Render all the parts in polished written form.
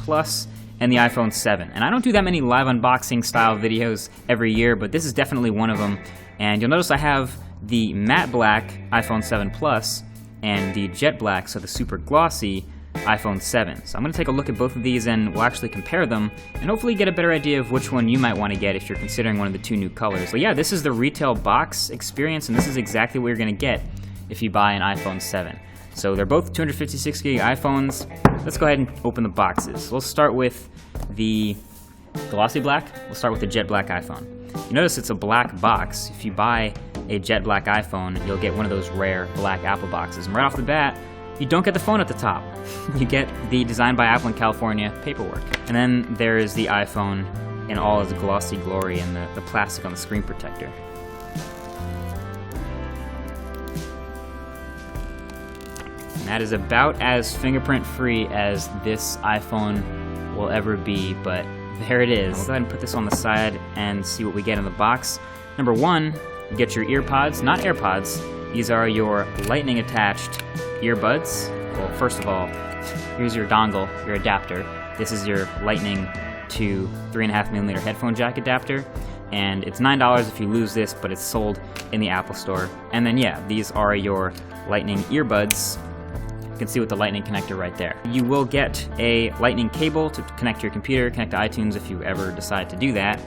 Plus and the iPhone 7. And I don't do that many live unboxing style videos every year, but this is definitely one of them. And you'll notice I have the matte black iPhone 7 Plus and the jet black, so the super glossy iPhone 7. So I'm going to take a look at both of these and we'll actually compare them and hopefully get a better idea of which one you might want to get if you're considering one of the two new colors. But yeah, this is the retail box experience, and this is exactly what you're going to get if you buy an iPhone 7. So they're both 256 gig iPhones. Let's go ahead and open the boxes. We'll start with the glossy black. We'll start with the jet black iPhone. You notice it's a black box. If you buy a jet black iPhone, you'll get one of those rare black Apple boxes. And right off the bat, you don't get the phone at the top. You get the Designed by Apple in California paperwork. And then there is the iPhone in all its glossy glory and the plastic on the screen protector. And that is about as fingerprint-free as this iPhone will ever be, but there it is. We'll go ahead and put this on the side and see what we get in the box. Number one, you get your earpods, not AirPods. These are your lightning-attached earbuds. Well, first of all, here's your dongle, your adapter. This is your lightning to 3.5mm headphone jack adapter. And it's $9 if you lose this, but it's sold in the Apple Store. And then yeah, these are your lightning earbuds. You can see with the lightning connector right there. You will get a lightning cable to connect to your computer, connect to iTunes if you ever decide to do that,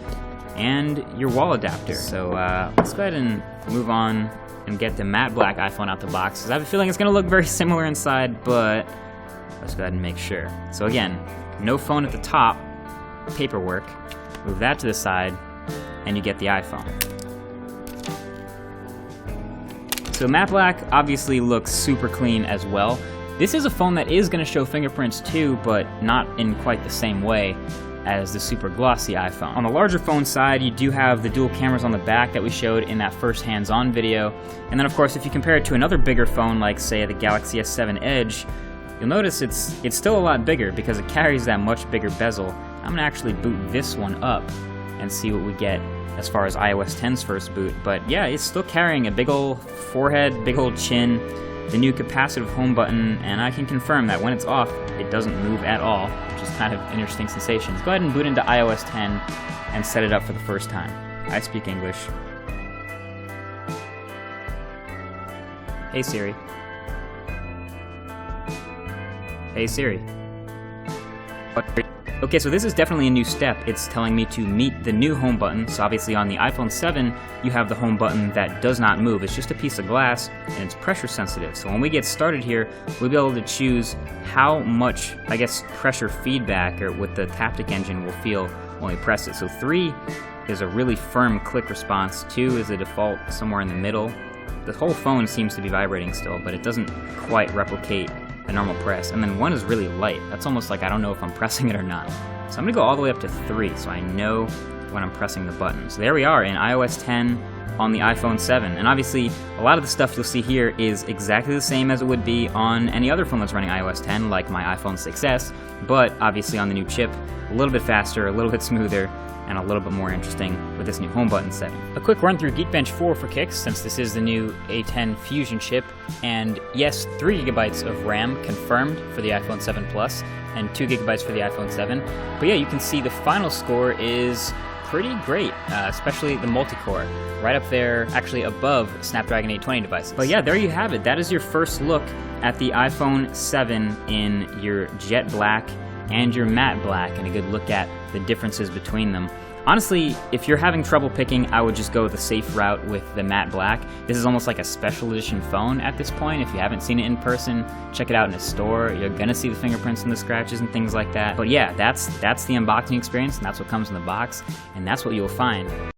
and your wall adapter. So let's go ahead and move on and get the matte black iPhone out the box, because I have a feeling it's going to look very similar inside, but let's go ahead and make sure. So again, no phone at the top, paperwork. Move that to the side, and you get the iPhone. So matte black obviously looks super clean as well. This is a phone that is going to show fingerprints too, but not in quite the same way as the super glossy iPhone. On the larger phone side, you do have the dual cameras on the back that we showed in that first hands-on video. And then of course, if you compare it to another bigger phone like say the Galaxy S7 Edge, you'll notice it's still a lot bigger because it carries that much bigger bezel. I'm going to actually boot this one up and see what we get as far as iOS 10's first boot. But yeah, it's still carrying a big old forehead, big old chin, the new capacitive home button, and I can confirm that when it's off, it doesn't move at all, which is kind of an interesting sensation. Let's go ahead and boot into iOS 10 and set it up for the first time. I speak English. Hey Siri. Hey Siri. Okay, so this is definitely a new step. It's telling me to meet the new home button. So obviously on the iPhone 7, you have the home button that does not move. It's just a piece of glass and it's pressure sensitive. So when we get started here, we'll be able to choose how much, I guess, pressure feedback or with the Taptic engine will feel when we press it. So 3 is a really firm click response. 2 is a default somewhere in the middle. The whole phone seems to be vibrating still, but it doesn't quite replicate a normal press. And then 1 is really light. That's almost like I don't know if I'm pressing it or not. So I'm gonna go all the way up to 3 so I know when I'm pressing the button. So there we are in iOS 10 on the iPhone 7. And obviously a lot of the stuff you'll see here is exactly the same as it would be on any other phone that's running iOS 10, like my iPhone 6s, but obviously on the new chip, a little bit faster, a little bit smoother, and a little bit more interesting with this new home button setting. A quick run through Geekbench 4 for kicks, since this is the new A10 Fusion chip, and yes, 3 GB of RAM confirmed for the iPhone 7 Plus, and 2 GB for the iPhone 7. But yeah, you can see the final score is pretty great, especially the multi-core, right up there, actually above Snapdragon 820 devices. But yeah, there you have it. That is your first look at the iPhone 7 in your jet black and your matte black, and a good look at the differences between them. Honestly, if you're having trouble picking, I would just go the safe route with the matte black. This is almost like a special edition phone at this point. If you haven't seen it in person, check it out in a store. You're gonna see the fingerprints and the scratches and things like that. But yeah, that's the unboxing experience, and that's what comes in the box, and that's what you'll find